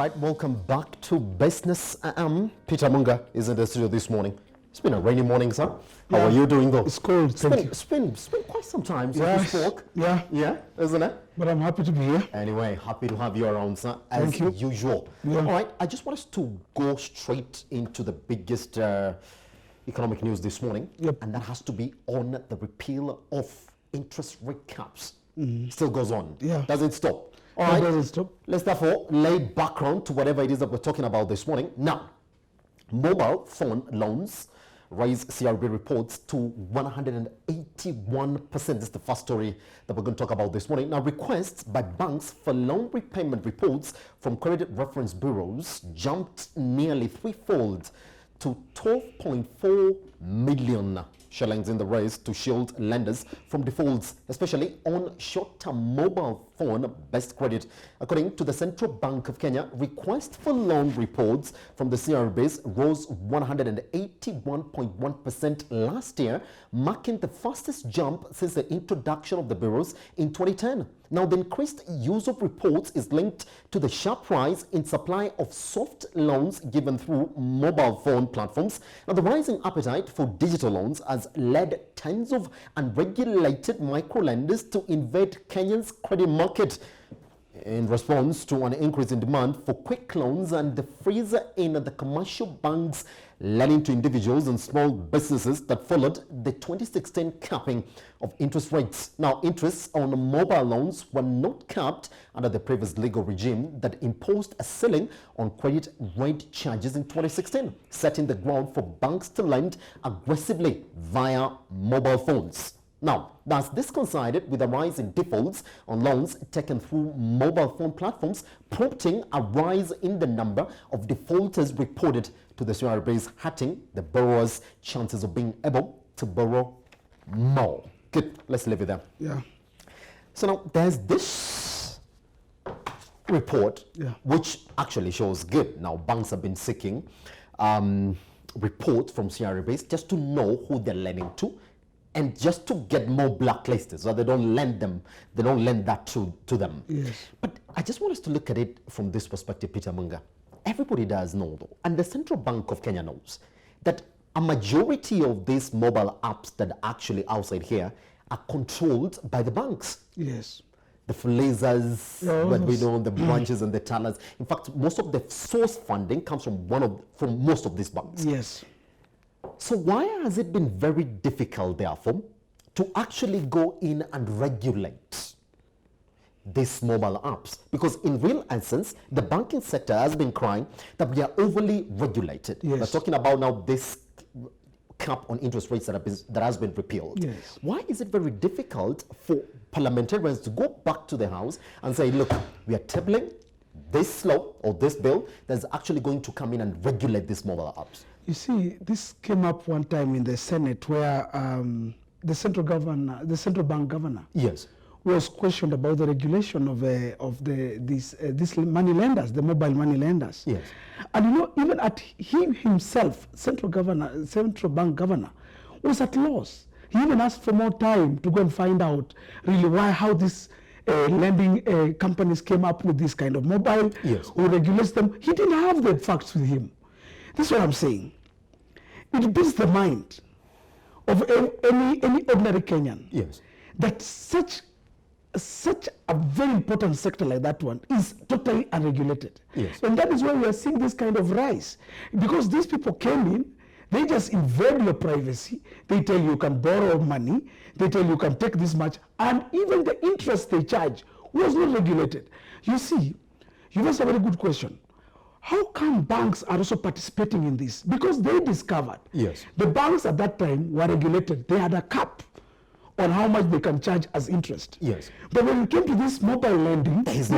right, welcome back to Business. Peter Amunga is in the studio this morning. It's been a rainy morning, sir. How are you doing, though? It's cold, It's been quite some time since we spoke. Yeah, isn't it? But I'm happy to be here. Anyway, happy to have you around, sir, as usual. Yeah. All right, I just want us to go straight into the biggest economic news this morning, and that has to be on the repeal of interest rate caps. Still goes on. Yeah. Doesn't stop. All right, doesn't stop. Let's therefore lay background to whatever it is that we're talking about this morning. Now, mobile phone loans raise CRB reports to 181%. This is the first story that we're going to talk about this morning. Now, requests by banks for loan repayment reports from credit reference bureaus jumped nearly threefold to 12.4 million shillings in the race to shield lenders from defaults, especially on short-term mobile phone best credit. According to the Central Bank of Kenya, requests for loan reports from the CRBs rose 181.1% last year, marking the fastest jump since the introduction of the bureaus in 2010. Now, the increased use of reports is linked to the sharp rise in supply of soft loans given through mobile phone platforms. Now, the rising appetite for digital loans has led tens of unregulated micro-lenders to invade Kenya's credit market in response to an increase in demand for quick loans and the freeze in the commercial banks lending to individuals and small businesses that followed the 2016 capping of interest rates. Now, interests on mobile loans were not capped under the previous legal regime that imposed a ceiling on credit rate charges in 2016, setting the ground for banks to lend aggressively via mobile phones. Now, thus this coincided with a rise in defaults on loans taken through mobile phone platforms, prompting a rise in the number of defaulters reported to the CRBs, hurting the borrowers' chances of being able to borrow more. Good, let's leave it there. Yeah. So now there's this report, which actually shows good. Now, banks have been seeking report from CRBs just to know who they're lending to, and just to get more blacklisted so they don't lend that to them. Yes. But I just want us to look at it from this perspective, Peter Amunga. Everybody does know, though, and the Central Bank of Kenya knows, that a majority of these mobile apps that are actually outside here are controlled by the banks. Yes. The freelancers, what we know, the branches and the tellers. In fact, most of the source funding comes from most of these banks. Yes. So why has it been very difficult, therefore, to actually go in and regulate these mobile apps? Because in real essence, the banking sector has been crying that we are overly regulated. Yes. We're talking about now this cap on interest rates that has been repealed. Yes. Why is it very difficult for parliamentarians to go back to the House and say, look, we are tabling this law or this bill that's actually going to come in and regulate these mobile apps? You see, this came up one time in the Senate where the central bank governor, was questioned about the regulation of these money lenders, the mobile money lenders. Yes. And you know, even at him himself, central bank governor, was at loss. He even asked for more time to go and find out really how these lending companies came up with this kind of mobile, who regulates them. He didn't have the facts with him. This is what I'm saying. It beats the mind of any ordinary Kenyan that such a very important sector like that one is totally unregulated. And that is why we are seeing this kind of rise. Because these people came in, they just invade your privacy. They tell you can borrow money. They tell you can take this much. And even the interest they charge was not regulated. You see, you asked a very good question. How come banks are also participating in this? Because they discovered the banks at that time were regulated. They had a cap on how much they can charge as interest. But when it came to this mobile lending, there was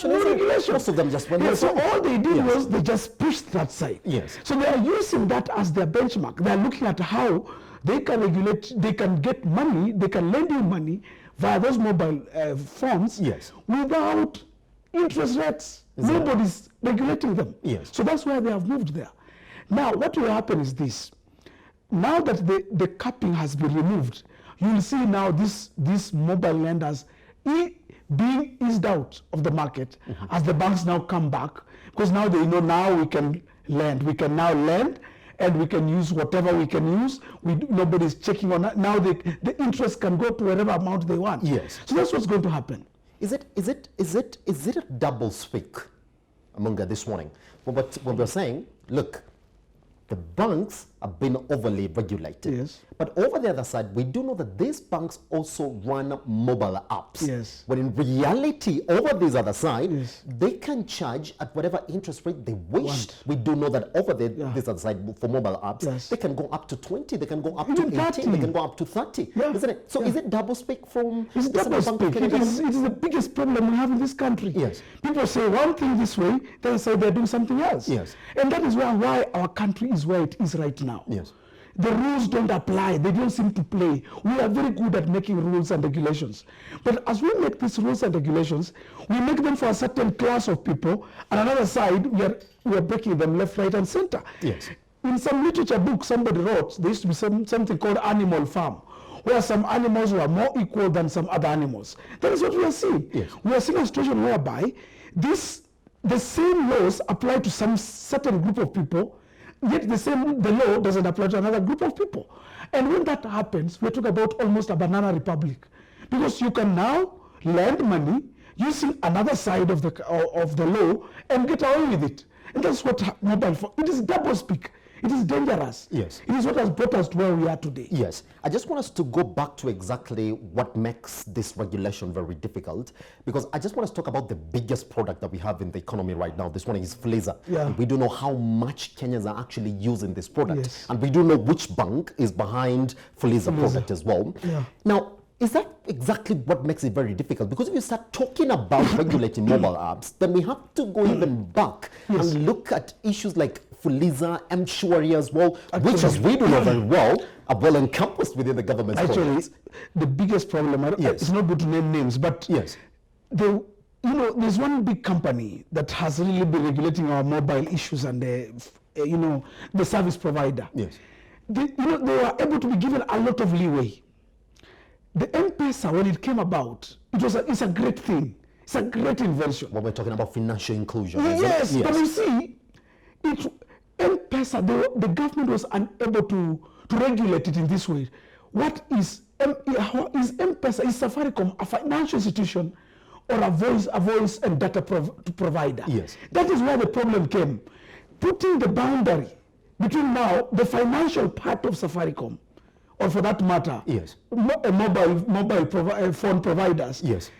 no regulation. Most of them just went so all they did was they just pushed that side. So they are using that as their benchmark. They are looking at how they can regulate, they can get money, they can lend you money via those mobile phones without interest rates. Nobody's regulating them. So that's why they have moved there. Now, what will happen is this. Now that the capping has been removed, you will see now these mobile lenders being eased out of the market as the banks now come back, because now they know now we can lend. We can now lend, and we can use whatever we can use. Nobody's checking on that. Now the interest can go to whatever amount they want. Yes. So that's what's going to happen. Is it a double speak, Amunga, this morning? But when we're saying, look, the banks have been overly regulated. Yes. But over the other side, we do know that these banks also run mobile apps. Yes. When in reality, over this other side, Yes. they can charge at whatever interest rate they wish. Want. We do know that over this other side, for mobile apps, Yes. they can go up to 20, they can go up Even to 18, 30. they can go up to 30. Yeah. Isn't it? So is it double speak from It's the double Central Bank speak. of Kenya? It is the biggest problem we have in this country. Yes. People say one thing this way, then say they're doing something else. Yes. And that is why our country is where it is right now. Yes. The rules don't apply. They don't seem to play. We are very good at making rules and regulations. But as we make these rules and regulations, we make them for a certain class of people. And another side, we are breaking them left, right, and center. Yes. In some literature book somebody wrote, there used to be something called Animal Farm, where some animals were more equal than some other animals. That is what we are seeing. Yes. We are seeing a situation whereby the same laws apply to some certain group of people, yet the law doesn't apply to another group of people. And when that happens, we're talking about almost a banana republic. Because you can now lend money using another side of the law and get away with it. And that's what it is double speak. It is dangerous. Yes. It is what has brought us to where we are today. Yes. I just want us to go back to exactly what makes this regulation very difficult, because I just want us to talk about the biggest product that we have in the economy right now. This one is Fuliza. Yeah. And we do know how much Kenyans are actually using this product. Yes. And we do know which bank is behind Fuliza product as well. Yeah. Now, is that exactly what makes it very difficult? Because if you start talking about regulating mobile apps, then we have to go even back and look at issues like Fuliza, Am KRA as well, which, as we do know very well, are well encompassed within the government's Actually, the biggest problem, it's not good to name names, but yes. There's one big company that has really been regulating our mobile issues and the service provider. Yes. They were able to be given a lot of leeway. The M-Pesa, when it came about, it's a great thing. It's a great invention. When we're talking about financial inclusion. Yes, but you see, M-Pesa, the government was unable to regulate it in this way. What is M-Pesa? Is Safaricom a financial institution or a voice and data provider? Yes. That is where the problem came. Putting the boundary between now the financial part of Safaricom, or for that matter, yes, mobile phone providers. Yes.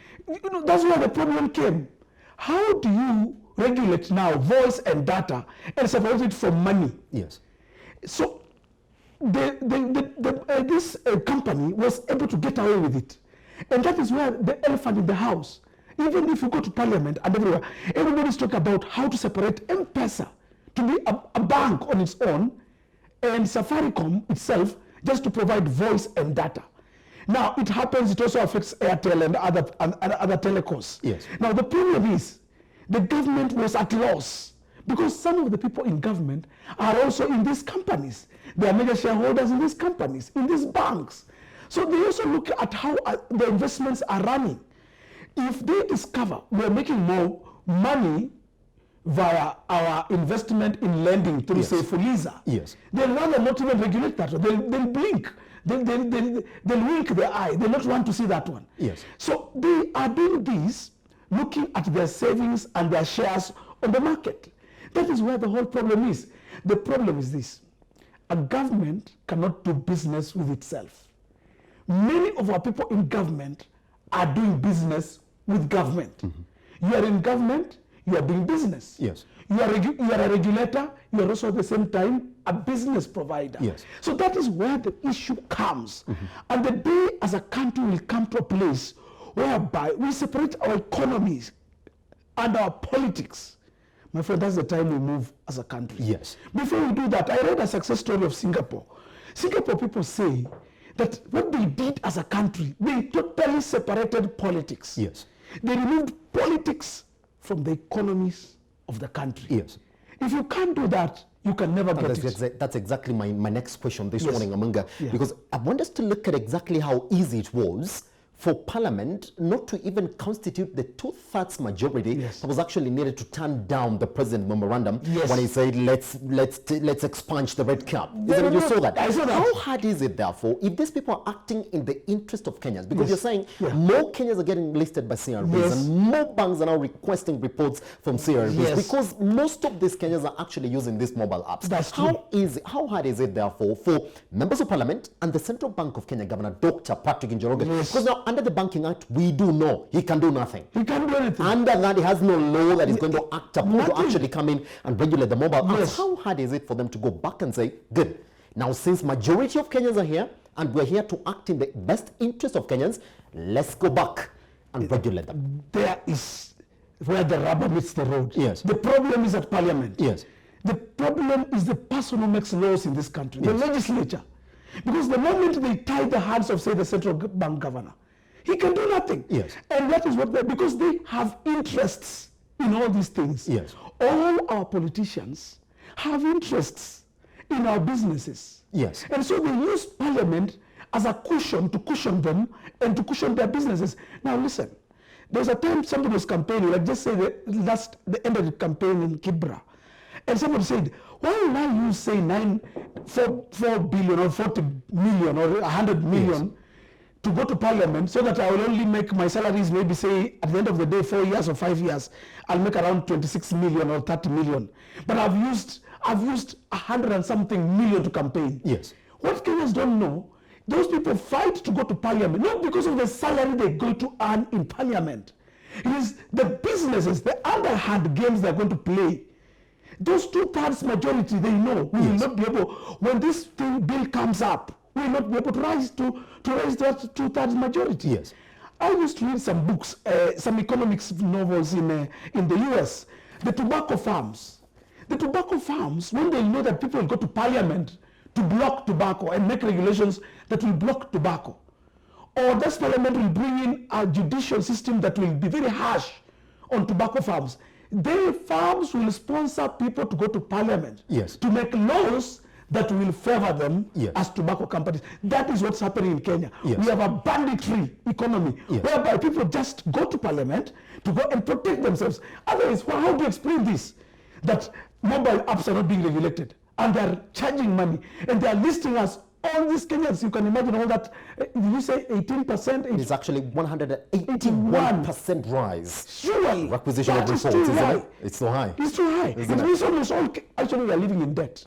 That's where the problem came. How do you regulate now voice and data and separate it from money? Yes. So this company was able to get away with it. And that is where the elephant in the house, even if you go to parliament and everywhere, everybody's talking about how to separate M-Pesa to be a bank on its own and Safaricom itself just to provide voice and data. Now, it happens, it also affects Airtel and other telecos. Yes. Now, the problem is, the government was at loss because some of the people in government are also in these companies. They are major shareholders in these companies, in these banks. So they also look at how the investments are running. If they discover we are making more money via our investment in lending through, say, Fuliza, yes, they'll rather not even regulate that one. They'll blink. They'll wink their eye. They'll not want to see that one. Yes. So they are doing this, looking at their savings and their shares on the market. That is where the whole problem is. The problem is this. A government cannot do business with itself. Many of our people in government are doing business with government. Mm-hmm. You are in government, you are doing business. Yes. You are a regulator, you are also at the same time a business provider. Yes. So that is where the issue comes. Mm-hmm. And the day as a country will come to a place whereby we separate our economies and our politics. My friend, that's the time we move as a country. Yes. Before we do that, I read a success story of Singapore. Singapore people say that what they did as a country, they totally separated politics. Yes. They removed politics from the economies of the country. Yes. If you can't do that, you can never get it. That's exactly my next question this Yes. morning, Amunga, Yeah. because I want us to look at exactly how easy it was for Parliament not to even constitute the 2/3 majority that was actually needed to turn down the President memorandum when he said let's expunge the red cap. Isn't it? You saw that. I saw that. How hard is it, therefore, if these people are acting in the interest of Kenyans? Because you're saying more Kenyans are getting listed by CRBs and more banks are now requesting reports from CRBs because most of these Kenyans are actually using these mobile apps. That's true. How hard is it, therefore, for members of Parliament and the Central Bank of Kenya Governor Dr. Patrick Njoroge? Because now under the Banking Act, we do know he can do nothing. He can't do anything. Under that, he has no law that is going to act upon to actually come in and regulate the mobile apps. How hard is it for them to go back and say, good, now since majority of Kenyans are here and we're here to act in the best interest of Kenyans, let's go back and regulate them. There is where the rubber meets the road. Yes. The problem is at Parliament. Yes. The problem is the person who makes laws in this country, the legislature. Because the moment they tie the hands of, say, the central bank governor, he can do nothing. Yes. And that is what because they have interests in all these things. Yes. All our politicians have interests in our businesses. Yes. And so they use Parliament as a cushion to cushion them and to cushion their businesses. Now listen, there was a time somebody was campaigning, like just say the end of the campaign in Kibra, and somebody said, why will I use, say, 4 billion or 40 million or 100 million to go to Parliament so that I will only make my salaries, maybe say at the end of the day 4 years or 5 years, I'll make around 26 million or 30 million. But I've used 100 and something million to campaign. Yes. What Kenyans don't know, those people fight to go to Parliament, not because of the salary they're going to earn in Parliament. It is the businesses, the underhand games they're going to play. Those 2/3 majority, they know we will not be able, when this bill comes up, we will not be able to raise that 2/3 majority. Yes. I used to read some books, some economics novels in the US. The tobacco farms. The tobacco farms, when they know that people will go to Parliament to block tobacco and make regulations that will block tobacco, or this Parliament will bring in a judicial system that will be very harsh on tobacco farms, their farms will sponsor people to go to Parliament to make laws that will favor them as tobacco companies. That is what's happening in Kenya. We have a banditry economy whereby people just go to Parliament to go and protect themselves. Otherwise, how do you explain this? That mobile apps are not being regulated and they're charging money and they're listing us, all these Kenyans. You can imagine all that. Did you say 18%? It's actually 181% rise. Surely. Requisition of reports, isn't it? It's so high. It's too high. It means almost all, actually we are living in debt.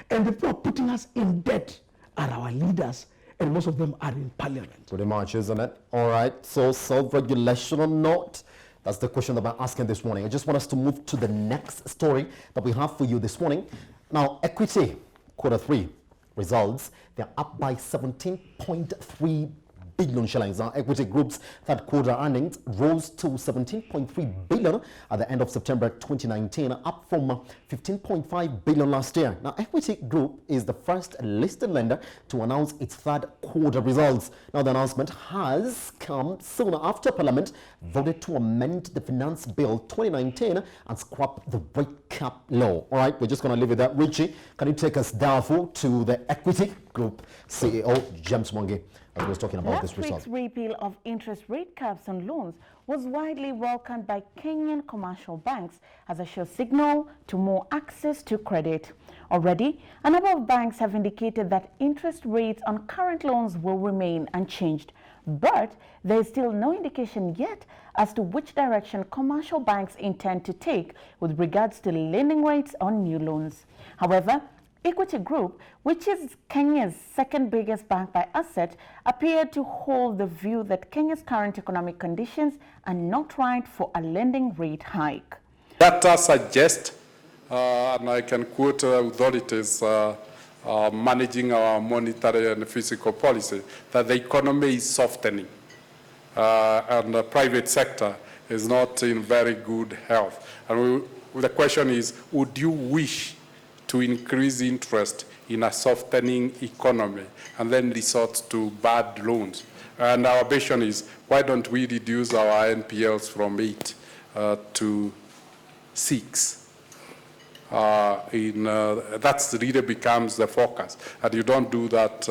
And the people putting us in debt are our leaders, and most of them are in Parliament. Pretty much, isn't it? All right, so self-regulation or not? That's the question that I'm asking this morning. I just want us to move to the next story that we have for you this morning. Now, Equity, Q3 results, they're up by 17.3 billion shillings. Now, Equity Group's third quarter earnings rose to 17.3 billion at the end of September 2019, up from 15.5 billion last year. Now, Equity Group is the first listed lender to announce its third quarter results. Now, the announcement has come soon after Parliament voted to amend the Finance Bill 2019 and scrap the rate cap law. All right, we're just going to leave it at that. Richie, can you take us therefore to the Equity Group CEO, James Mwangi? I was talking about this result. Last week's repeal of interest rate caps on loans was widely welcomed by Kenyan commercial banks as a sure signal to more access to credit. Already, a number of banks have indicated that interest rates on current loans will remain unchanged. But there is still no indication yet as to which direction commercial banks intend to take with regards to lending rates on new loans. However, Equity Group, which is Kenya's second biggest bank by asset, appeared to hold the view that Kenya's current economic conditions are not right for a lending rate hike. Data suggest, and I can quote authorities managing our monetary and fiscal policy, that the economy is softening and the private sector is not in very good health. And the question is, would you wish to increase interest in a softening economy and then resort to bad loans? And our vision is, why don't we reduce our NPLs from 8 to 6? That really becomes the focus. And you don't do that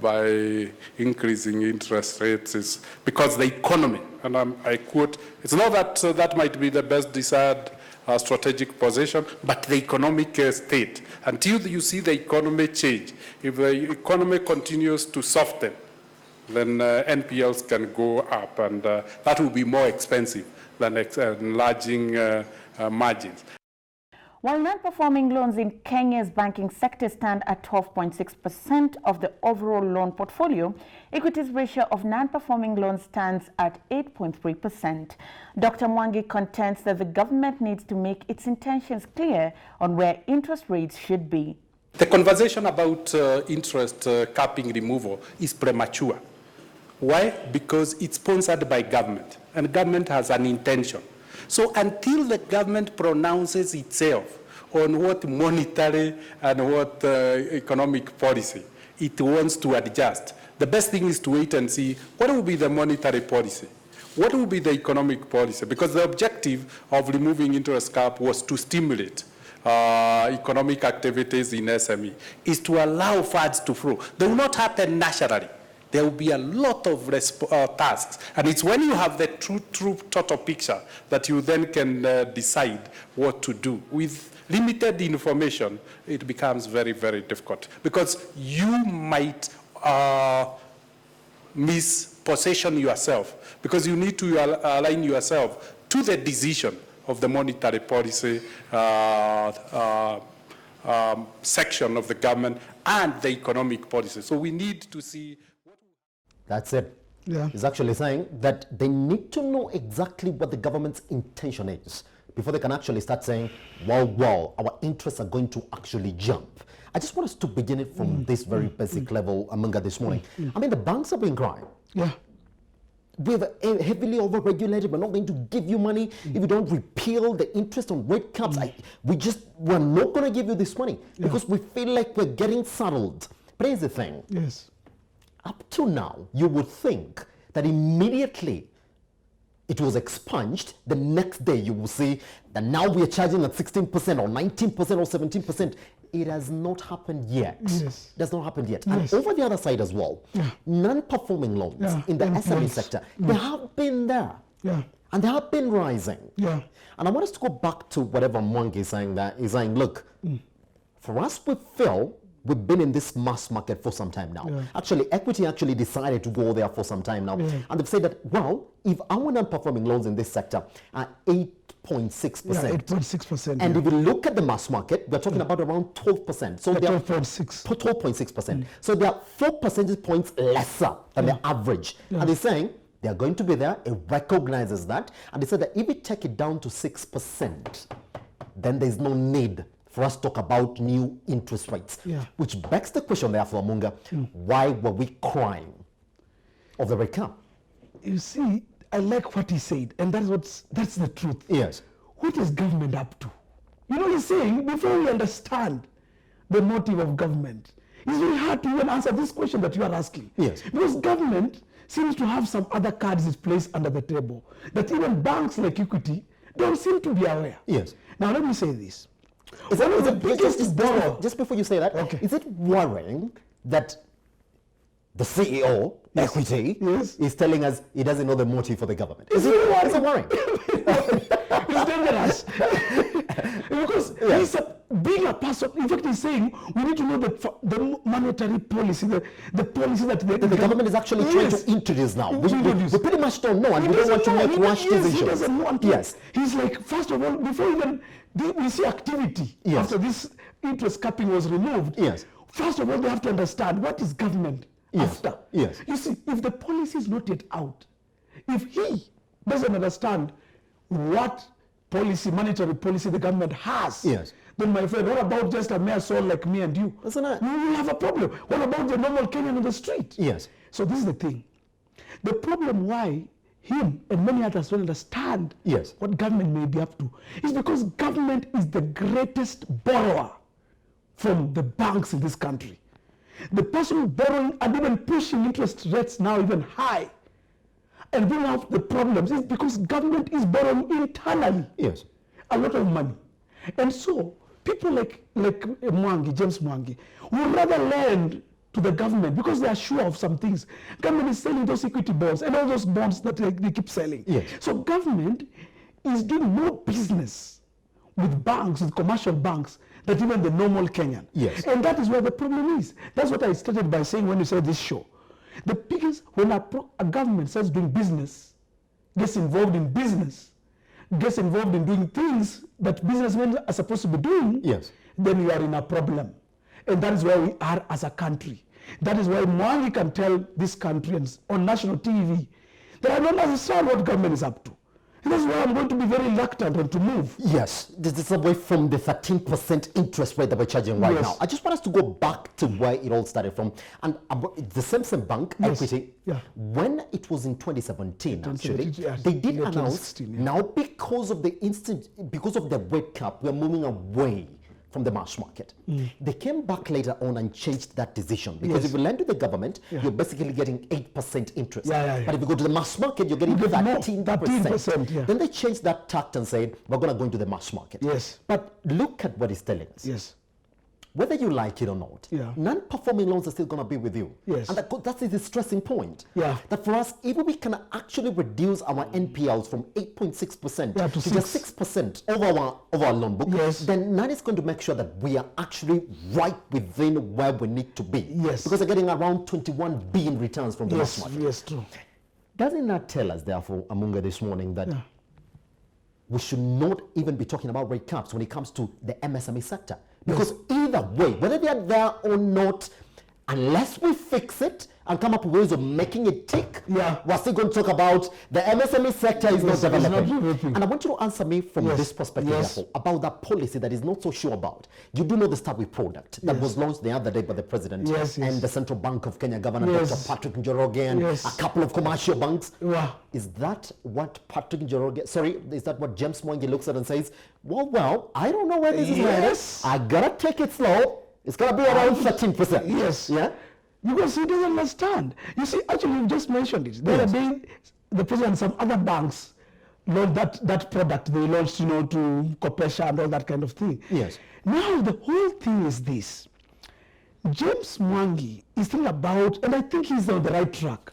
by increasing interest rates is because the economy, and I quote, it's not that that might be the best desired strategic position, but the economic state. Until you see the economy change, if the economy continues to soften, then NPLs can go up, and that will be more expensive than enlarging margins. While non-performing loans in Kenya's banking sector stand at 12.6% of the overall loan portfolio, Equity's ratio of non-performing loans stands at 8.3%. Dr. Mwangi contends that the government needs to make its intentions clear on where interest rates should be. The conversation about interest capping removal is premature. Why? Because it's sponsored by government, and government has an intention. So until the government pronounces itself on what monetary and what economic policy it wants to adjust, the best thing is to wait and see what will be the monetary policy, what will be the economic policy, because the objective of removing interest cap was to stimulate economic activities in SME, is to allow funds to flow. They will not happen naturally. There will be a lot of tasks. And it's when you have the true total picture that you then can decide what to do. With limited information, it becomes very, very difficult, because you might misposition yourself, because you need to align yourself to the decision of the monetary policy section of the government and the economic policy. So we need to see. That's it. Yeah. He's actually saying that they need to know exactly what the government's intention is before they can actually start saying, well, our interests are going to actually jump. I just want us to begin it from this very basic level, Amunga, this morning. I mean, the banks have been crying. Yeah. We're heavily overregulated. We're not going to give you money if you don't repeal the interest on rate caps. We're not going to give you this money because we feel like we're getting saddled. But here's the thing. Yes. Up to now, you would think that immediately it was expunged, the next day you will see that now we are charging at 16% or 19% or 17%. It has not happened yet. Yes. It has not happened yet. Yes. And over the other side as well, non-performing loans in the SME sector, they have been there. Yeah. And they have been rising. Yeah. And I want us to go back to whatever Mwangi is saying, that he's saying, look, for us, we feel we've been in this mass market for some time now. Yeah. Actually, Equity actually decided to go there for some time now. Yeah. And they've said that, well, if our non-performing loans in this sector are 8.6%. Yeah, 8.6%. And if you look at the mass market, we're talking about around 12%. So they are 12.6. 12.6%. So they are 4 percentage points lesser than the average. Yeah. And they're saying they're going to be there. It recognizes that. And they said that if we take it down to 6%, then there's no need for us to talk about new interest rates. Yeah. Which begs the question, therefore, Amunga, why were we crying of the rate cap? You see, I like what he said, and that's the truth. Yes. What is government up to? You know, he's saying, before we understand the motive of government, it's very hard to even answer this question that you are asking. Yes. Because government seems to have some other cards placed under the table that even banks like Equity don't seem to be aware. Yes. Now, let me say this. Just before you say that, is it worrying that the CEO, Equity, is telling us he doesn't know the motive for the government? Is it worrying? It's dangerous. Because he's a bigger person. In fact, he's saying we need to know the monetary policy, the policy that the government is actually trying to introduce now. We pretty much don't know, and we don't want to make rash decisions. He doesn't want to. Yes. He's like, first of all, before even we see activity after this interest capping was removed. Yes. First of all, they have to understand what is government after. Yes. You see, if the policy is not yet out, if he doesn't understand what policy, monetary policy the government has, then my friend, what about just a mere soul like me and you? We will have a problem. What about the normal Kenyan on the street? Yes. So this is the thing. The problem why him and many others don't understand what government may be up to is because government is the greatest borrower from the banks in this country. The person borrowing and even pushing interest rates now even high and bring out the problems is because government is borrowing internally a lot of money. And so people like James Mwangi would rather lend to the government because they are sure of some things. Government is selling those equity bonds and all those bonds that they keep selling. Yes. So government is doing more business with banks, with commercial banks, than even the normal Kenyan. Yes. And that is where the problem is. That's what I started by saying when you said this show. The biggest, when a government starts doing business, gets involved in business, gets involved in doing things that businessmen are supposed to be doing, yes, then you are in a problem. And that is where we are as a country. That is why Mwangi can tell this country and on national TV that I don't understand what government is up to. And that's why I'm going to be very reluctant on to move. Yes, this is away from the 13% interest rate that we're charging right Yes. now. I just want us to go back to where it all started from. And the Simpson Bank Yes. equity, Yeah. when it was in 2017, actually, 2017, yes. they did Yeah, announce 2016, yeah. now because of the rate cap, we're moving away from the mass market. They came back later on and changed that decision because Yes. if you lend to the government, Yeah. you're basically getting 8% interest. Yeah. But if you go to the mass market, you're getting You get more, 13%. yeah. Then they changed that tact and said, we're going to go into the mass market. Yes. But look at what it's telling us. Yes. Whether you like it or not, Yeah. non-performing loans are still going to be with you. Yes. And that is the stressing point. Yeah. That for us, if we can actually reduce our NPLs from 8.6% Yeah, to to just 6% of our loan book, Yes. then that is going to make sure that we are actually right within where we need to be. Yes. Because they're getting around 21 billion returns from the mass Yes, market. yes, true. Doesn't that tell us, therefore, Amunga, this morning that Yeah. we should not even be talking about rate caps when it comes to the MSME sector? Because either way, whether they are there or not, unless we fix it and come up with ways of making it tick, Yeah. we're still going to talk about the MSME sector is Yes, not it's not developing. developing. And I want you to answer me from Yes, this perspective, yes. therefore, about that policy that is not so sure about. You do know the Start With product that Yes. was launched the other day by the President Yes, yes. and the Central Bank of Kenya Governor, Yes. Dr. Patrick Njoroge, and Yes. a couple of commercial banks. Wow. Is that what Patrick Njoroge, is that what James Mwangi looks at and says, well, I don't know where this is Yes. headed. I gotta take it slow. It's gonna be around 13%. Yes. Yeah? Because he doesn't understand. You see, actually, you just mentioned it. The Yes. other day, the president and some other banks launched that product. They launched, to Kopesha and all that kind of thing. Yes. Now, the whole thing is this. James Mwangi is thinking about, and I think he's on the right track,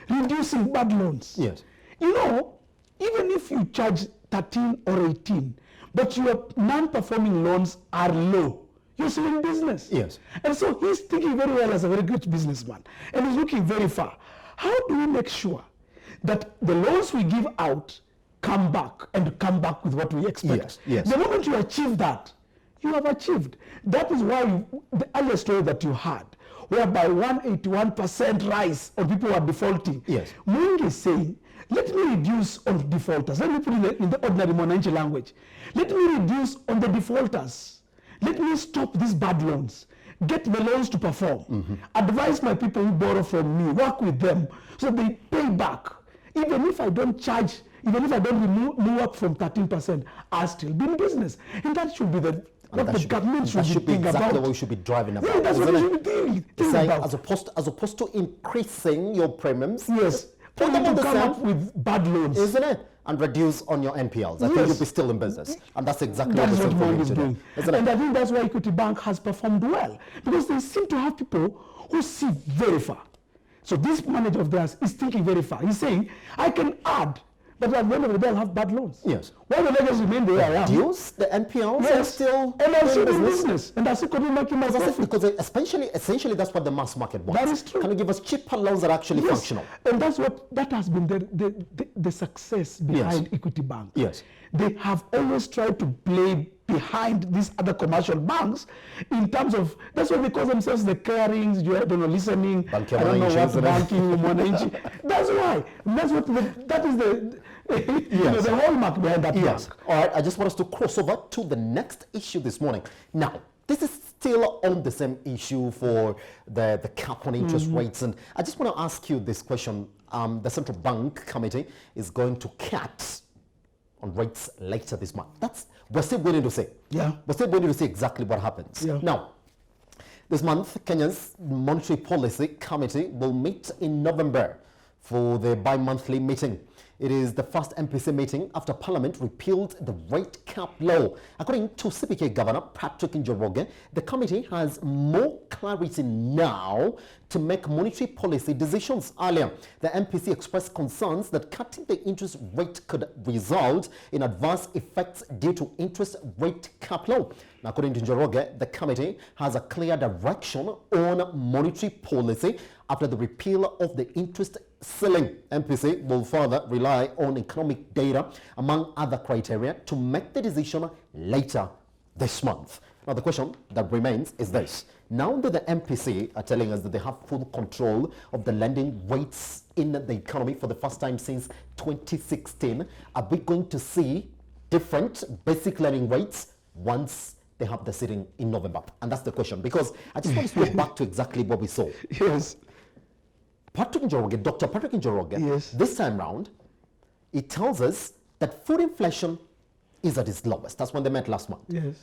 reducing bad loans. Yes. Even if you charge 13 or 18, but your non-performing loans are low, you're still in business. Yes. And so he's thinking very well as a very good businessman, and he's looking very far. How do we make sure that the loans we give out come back with what we expect? Yes, yes. The moment you achieve that, you have achieved. That is why the earlier story that you had, whereby 181% rise on people who are defaulting. Yes. Mungi is saying, let me reduce on defaulters. Let me put it in the ordinary Mwananchi language. Let me reduce on the defaulters. Let me stop these bad loans. Get the loans to perform. Advise my people who borrow from me. Work with them so they pay back. Even if I don't charge, even if I don't move up from 13%, I'll still be in business. And that should be what the government should be thinking exactly about. what we should be driving about. Yeah, that's what we isn't should be it? thinking Saying, about. as opposed to increasing your premiums, Yes. put For them them on to the come side, up with bad loans. isn't it? And reduce on your NPLs. I think Yes. you'll be still in business. And that's exactly That is what what we're Mwangi is doing. Isn't And it? I think that's why Equity Bank has performed well. Because they seem to have people who see very far. So this manager of theirs is thinking very far. He's saying, I can add, but at the end of the day, I'll have bad loans. Yes. Why the legacy remain the way I am? Reduce the NPLs and Yes. still and I'm in still in business. business. And that's economic making my As I said, profit. because essentially that's what the mass market wants. That is true. Can you give us cheaper loans that are actually Yes. functional? And that has been the success behind Equity Bank. Yes. They have always tried to play behind these other commercial banks in terms of, that's why they call themselves the carings, you don't know, listening, Banking I don't know Mwananchi, what, isn't it? banking, Mwananchi. That's why. That is Yes. the hallmark behind that Yes. bank. All right. I just want us to cross over to the next issue this morning. Now, this is still on the same issue for the cap on interest rates. And I just want to ask you this question. The Central Bank Committee is going to cut on rates later this month. We're still waiting to see. Yeah. We're still waiting to see exactly what happens. Yeah. Now, this month, Kenya's Monetary Policy Committee will meet in November for the bi-monthly meeting. It is the first MPC meeting after Parliament repealed the rate cap law. According to CBK Governor Patrick Njoroge, the committee has more clarity now to make monetary policy decisions. Earlier, the MPC expressed concerns that cutting the interest rate could result in adverse effects due to interest rate cap law. Now, according to Njoroge, the committee has a clear direction on monetary policy after the repeal of the interest ceiling. MPC will further rely on economic data, among other criteria, to make the decision later this month. Now, the question that remains is this. Now that the MPC are telling us that they have full control of the lending rates in the economy for the first time since 2016, are we going to see different basic lending rates once they have the sitting in November? And that's the question, because I just want to go back to exactly what we saw. Yes. Patrick Njoroge, Dr. Patrick Njoroge, yes, this time round, it tells us that food inflation is at its lowest. That's when they met last month. Yes.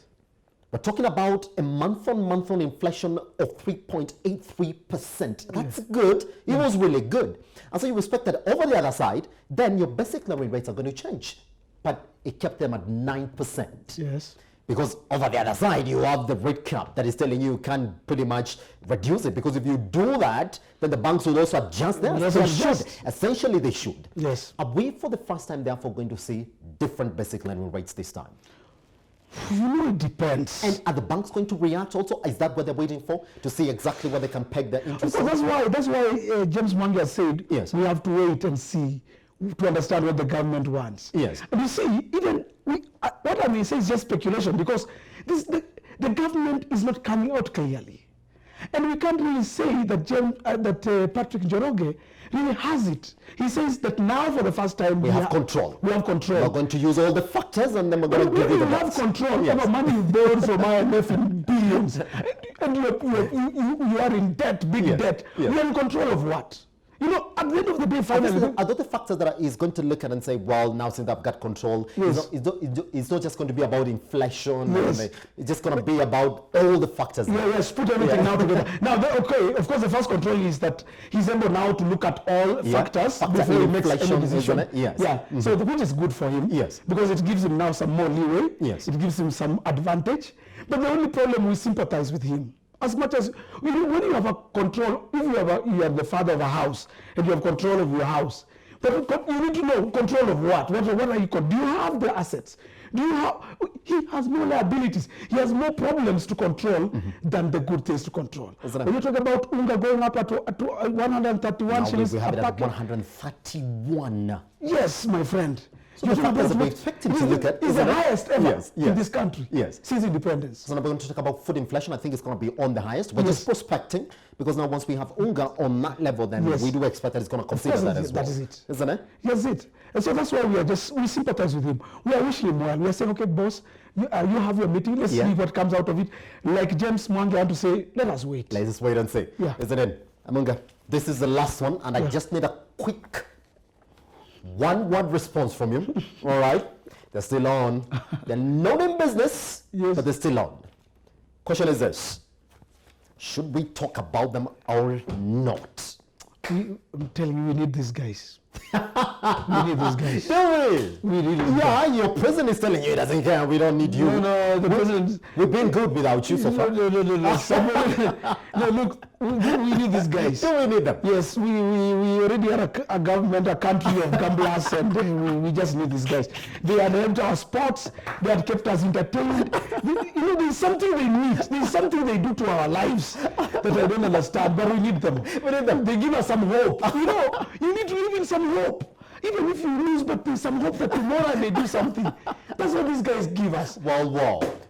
We're talking about a month-on-month inflation of 3.83%. That's good. It was really good. And so you expect that over the other side, then your basic lending rates are going to change. But it kept them at 9%. Yes. Because over the other side, you have the rate cap that is telling you can pretty much reduce it. Because if you do that, then the banks will also adjust theirs. Yes, They yes. should. Essentially, they should. Yes. Are we, for the first time, therefore, going to see different basic lending rates this time? You know, it depends. And are the banks going to react also? Is that what they're waiting for? To see exactly where they can peg their interest? That's why James Mwangi said, yes, we have to wait and see to understand what the government wants. Yes. And you see, even what I mean say is just speculation, because the government is not coming out clearly. And we can't really say that Patrick Njoroge really has it. He says that now for the first time we have control. We have control. We're going to use all the factors and then we're going to give you the have control over money you borrowed from IMF in billions. And you are in debt, big debt. Yes. We are in control of what? You know, at the end of the day, finally... Are those the factors that he's going to look at and say, well, now since I've got control, yes, it's not just going to be about inflation, yes, and it's just going to be about all the factors. Yes, put everything now together. Now, okay, of course, the first control is that he's able now to look at all factors before he makes any decision. Yes. Yeah, so which is good for him. Yes. Because it gives him now some more leeway. Yes. It gives him some advantage. But the only problem, we sympathize with him. As much as, when you have a control, if you are the father of a house and you have control of your house, but you need to know control of what? What are you called? Do you have the assets? He has more liabilities. He has more problems to control than the good things to control. When you talk about Unga going up at 131 shillings, we have it at 131. Yes, my friend. So the factors that we expect him to look at is the highest ever in this country since independence. So now we're going to talk about food inflation. I think it's going to be on the highest. We're just prospecting, because now once we have Unga on that level, then we do expect that it's going to consider that as well. That is it. Isn't it? Yes, it. And so that's why we sympathize with him. We are wishing him well. We are saying, okay, boss, you have your meeting. Let's see what comes out of it. Like James Mwangi had to say, let us wait. Let's just wait and see. Yeah. Isn't it? Amunga, this is the last one, and I just need a quick one-word response from you. All right? They're still on. They're not in business, but they're still on. Question is this. Should we talk about them or not? I'm telling you, we need these guys. We need these guys. Do we? We really do. Your president is telling you he doesn't care. We don't need you. No, the president... We've been good without you so far. No. No, look, we need these guys. Do we need them? Yes, we already had a government, a country of gamblers, and we just need these guys. They had helped our sports. They had kept us entertained. There's something they need. There's something they do to our lives that I don't understand, but we need them. We need them. They give us some hope. You need to live in some hope. Even if you lose, but there's some hope that tomorrow they do something. That's what these guys give us. Well,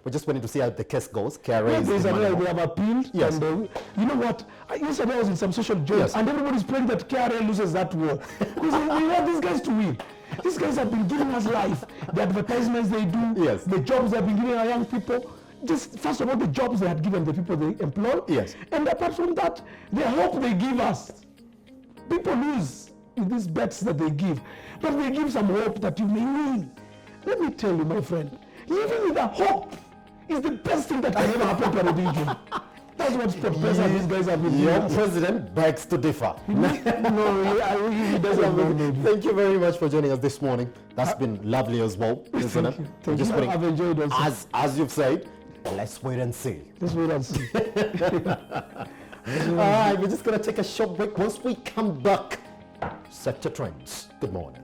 we're just waiting to see how the case goes. KRA they have appealed. Yes. And you know what? Yesterday I was in some social joints, and everybody's praying that KRA loses that war. Because we want these guys to win. These guys have been giving us life. The advertisements they do, the jobs they've been giving our young people. Just first of all, the jobs they had given the people they employ. Yes. And apart from that, the hope they give us. People lose with these bets that they give, but they give some hope that you may win. Let me tell you, my friend, living with a hope is the best thing that can ever happen to a religion. that's what sport pesa these guys have been doing. Your president begs to differ. No, he doesn't know. Thank you very much for joining us this morning. That's been lovely as well, isn't it? Thank you. Just putting- I've enjoyed also. as you've said, let's wait and see. Let's wait and see. All right, we're just going to take a short break. Once we come back, Sector Trends. Good morning.